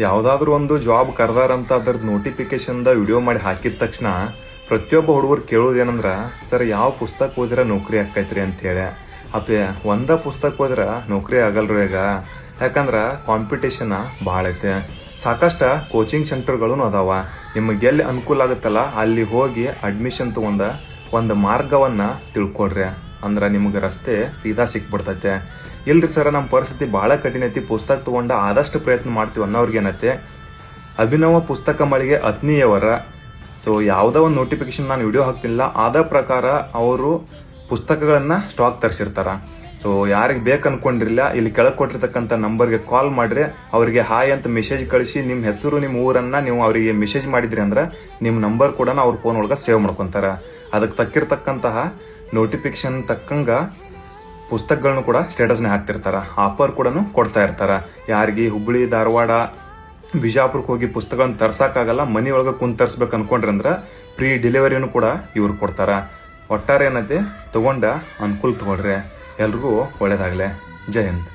ಯಾವುದಾದ್ರೂ ಒಂದು ಜಾಬ್ ಕರ್ದಾರಂತ ಅದ್ರದ್ದು ನೋಟಿಫಿಕೇಶನ್ದ ವಿಡಿಯೋ ಮಾಡಿ ಹಾಕಿದ ತಕ್ಷಣ ಪ್ರತಿಯೊಬ್ಬ ಹುಡುಗರು ಕೇಳೋದೇನಂದ್ರ ಸರ್ ಯಾವ ಪುಸ್ತಕ ಓದಿರ ನೌಕರಿ ಆಕೈತ್ರಿ ಅಂತ ಹೇಳಿ. ಅಥವಾ ಒಂದ ಪುಸ್ತಕ ಓದಿರ ನೌಕರಿ ಆಗಲ್ರಿ ಈಗ, ಯಾಕಂದ್ರ ಕಾಂಪಿಟೇಷನ್ ಭಾಳ ಐತೆ. ಸಾಕಷ್ಟ ಕೋಚಿಂಗ್ ಸೆಂಟರ್ಗಳು ಅದಾವ. ನಿಮಗೆ ಎಲ್ಲಿ ಅನುಕೂಲ ಆಗುತ್ತಲ್ಲ ಅಲ್ಲಿ ಹೋಗಿ ಅಡ್ಮಿಷನ್ ತಗೊಂಡ ಒಂದು ಮಾರ್ಗವನ್ನ ತಿಳ್ಕೊಡ್ರಿ, ಅಂದ್ರ ನಿಮ್ಗೆ ರಸ್ತೆ ಸೀದಾ ಸಿಕ್ಬಿಡ್ತೈತೆ. ಇಲ್ರಿ ಸರ್ ನಮ್ಮ ಪರಿಸ್ಥಿತಿ ಬಹಳ ಕಠಿಣ ಐತಿ, ಪುಸ್ತಕ ತಗೊಂಡ ಆದಷ್ಟು ಪ್ರಯತ್ನ ಮಾಡ್ತೀವಿ ಅನ್ನೋರ್ಗೆ ಏನೈತೆ ಅಭಿನವ ಪುಸ್ತಕ ಮಳಿಗೆ ಅತ್ನಿಯವರ ಸೊ ಯಾವುದೋ ಒಂದು ನೋಟಿಫಿಕೇಶನ್ ನಾನು ವಿಡಿಯೋ ಹಾಕ್ತಿಲ್ಲ, ಆದ ಪ್ರಕಾರ ಅವರು ಪುಸ್ತಕಗಳನ್ನ ಸ್ಟಾಕ್ ತರಿಸಿರ್ತಾರ. ಸೊ ಯಾರಿಗೆ ಬೇಕು ಅನ್ಕೊಂಡಿರಲಿಲ್ಲ, ಇಲ್ಲಿ ಕೆಳಗೆ ಕೊಟ್ಟಿರ್ತಕ್ಕಂಥ ನಂಬರ್ಗೆ ಕಾಲ್ ಮಾಡ್ರಿ, ಅವರಿಗೆ ಹಾಯ್ ಅಂತ ಮೆಸೇಜ್ ಕಳಿಸಿ ನಿಮ್ಮ ಹೆಸರು ನಿಮ್ಮ ಊರನ್ನ ನೀವು ಅವರಿಗೆ ಮೆಸೇಜ್ ಮಾಡಿದ್ರಿ ಅಂದ್ರೆ ನಿಮ್ಮ ನಂಬರ್ ಕೂಡ ಅವ್ರ ಫೋನ್ ಒಳಗೆ ಸೇವ್ ಮಾಡ್ಕೊಂತಾರ. ಅದಕ್ಕೆ ತಕ್ಕಿರ್ತಕ್ಕಂತಹ ನೋಟಿಫಿಕೇಶನ್ ತಕ್ಕಂಗ ಪುಸ್ತಕಗಳನ್ನು ಕೂಡ ಸ್ಟೇಟಸ್ನ ಹಾಕ್ತಿರ್ತಾರ, ಆಫರ್ ಕೂಡ ಕೊಡ್ತಾ ಇರ್ತಾರ. ಯಾರಿಗೆ ಹುಬ್ಬಳ್ಳಿ ಧಾರವಾಡ ಬಿಜಾಪುರಕ್ಕೆ ಹೋಗಿ ಪುಸ್ತಕಗಳನ್ನ ತರ್ಸಕ್ಕಾಗಲ್ಲ, ಮನಿ ಒಳಗೆ ಕುಂತ್ ತರ್ಸ್ಬೇಕು ಅನ್ಕೊಂಡ್ರಿ ಅಂದ್ರ ಫ್ರೀ ಡೆಲಿವರಿನೂ ಕೂಡ ಇವ್ರು ಕೊಡ್ತಾರ. ಒಟ್ಟಾರೆ ಏನೈತಿ ತಗೊಂಡ ಅನುಕೂಲ ತಗೊಳ್ರಿ. ಎಲ್ರಿಗೂ ಒಳ್ಳೇದಾಗ್ಲಿ. ಜೈ ಹಿಂದ್.